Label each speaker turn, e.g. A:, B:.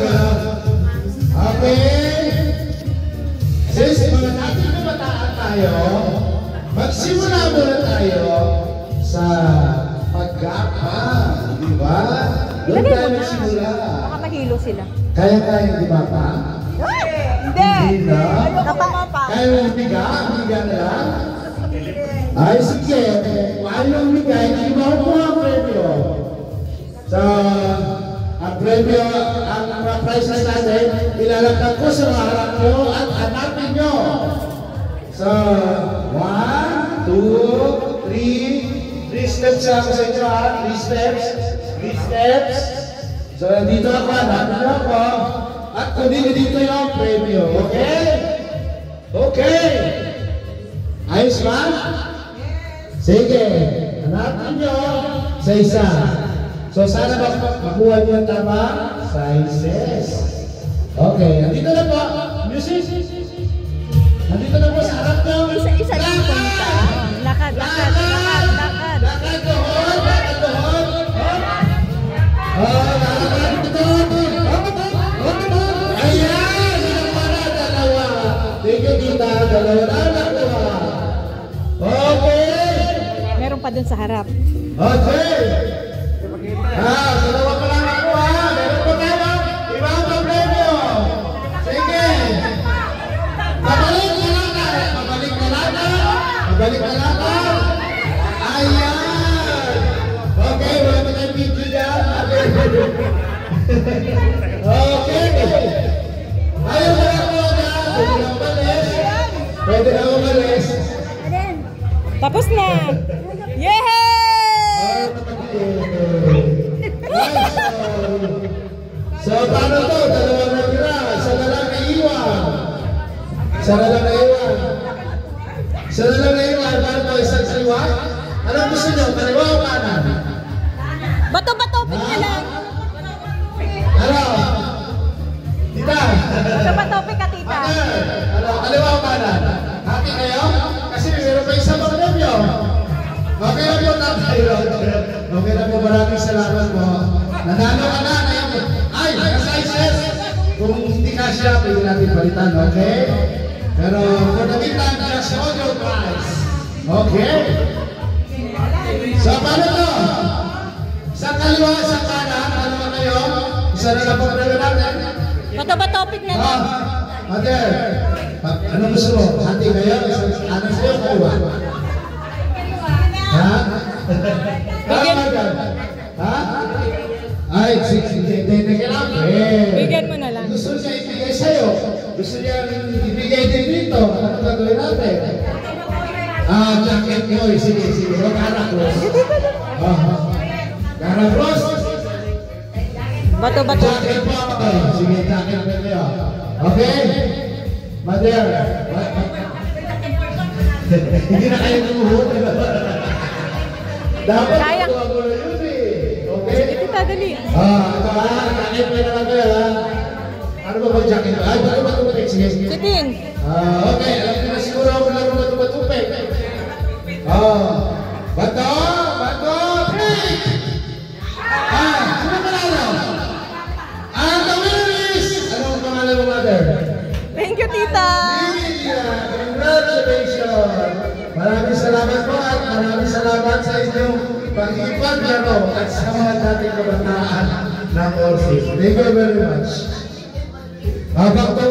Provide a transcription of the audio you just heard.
A: gano'n. Okay. Since mga natin na bataan tayo, magsimula muna tayo sa pag-gapa. Diba? Doon tayo magsimula.
B: Baka mahilo sila.
A: Kaya di ba pa?
B: Hindi!
A: Hindi na? Kaya mo biga? Biga na lang? Ay, sige. Ayaw bigay, hindi mo po ang premyo. So, ang premyo, ang mga prizes natin, ilalagdag ko sa mga harap nyo at hanapin nyo. So, 1, 2, 3. 3 steps ako sa inyo ha. 3 steps. 3 steps. So, dito ako, hanapin nyo ako. At kunin dito yung premyo. Okay? Okay. Ayos ba? Sige. Hanapin nyo sa isa. So, sana makuha nyo yung tama sizes. Okay. Nandito na po. Music. Nandito na po sa harap nyo.
B: Isa-isa lang punta. Lakad, lakad, lakad, lakad.
A: Lakad doon. Lakad doon. Lakad doon. Ayan! Ilang para? Dalawa. Thank you, tita. Dalawa na nakuha. Okay.
B: Meron pa dun sa harap.
A: Okay. Dalawa pa lang ako ha. Meron pa tayo. Ibang problema. Sige. Pabalik na lang. Pabalik na lang. Pabalik na lang. Ayan. Okay. Wala pa tayong video dyan. Okay. Ayaw na ako na. Pwede na umalis. Pwede na umalis.
B: Tapos na! Yehey!
A: So, paano to? Dalawang natira. Isa na lang naiwan. Isa na lang naiwan. Isa na lang naiwan. Paano to? Isang saliwa? Anong gusto nyo? Kaliwa o kanan?
B: Bato-batopik na lang.
A: Ano? Tita?
B: Bato-batopik ka, tita.
A: Ano? Kaliwa o kanan? Happy kayo? Kasi meron pa isang mga nyo. Okay na po tayo. Okay na po. Maraming salamat po. Nanalo ka na. Ay, naka-sizes. Kung hindi ka siya, pwede natin palitan. Okay? Pero for the meantime, just hold your prize. Okay? So, paano to? Isang kaliwa, isang kanan. Dalawa kayo. Isa na lang po pala natin.
B: Bato-batopik na lang.
A: Mother, ano gusto mo? Hati kayo? Ano sa'yo? Kaliwa? Ha? Ha? Ay, sige. Teka lang.
B: Bigyan mo na lang.
A: Gusto niya ibigay sa'yo. Gusto niya ibigay din dito. Ano gagawin natin? Jacket nyo. Sige. Cara cross. Cara cross.
B: Bato-bato.
A: Jacket po. Sige, jacket po kayo. Okay? Mother. Hindi na kayo numuhod. Dapat
B: kaya.
A: ito ako na yun eh. Okay?
B: Sige, tita, dali.
A: Ito ha. Jacket po na lang kayo ha. Ano ba bang jacket? Ay, bato-bato. Sige.
B: Sitin.
A: Okay, alam ko na siguro ako lang bato-batupik. Bato! Pick! Sino panalo? The winner is... Anong pangalan mo, mother?
B: Thank you, tita.
A: Congratulations! Maraming salamat po at maraming salamat sa inyong pag-ipaglaro at sa mga dating kabataan ng Orphis. Thank you very much. Back to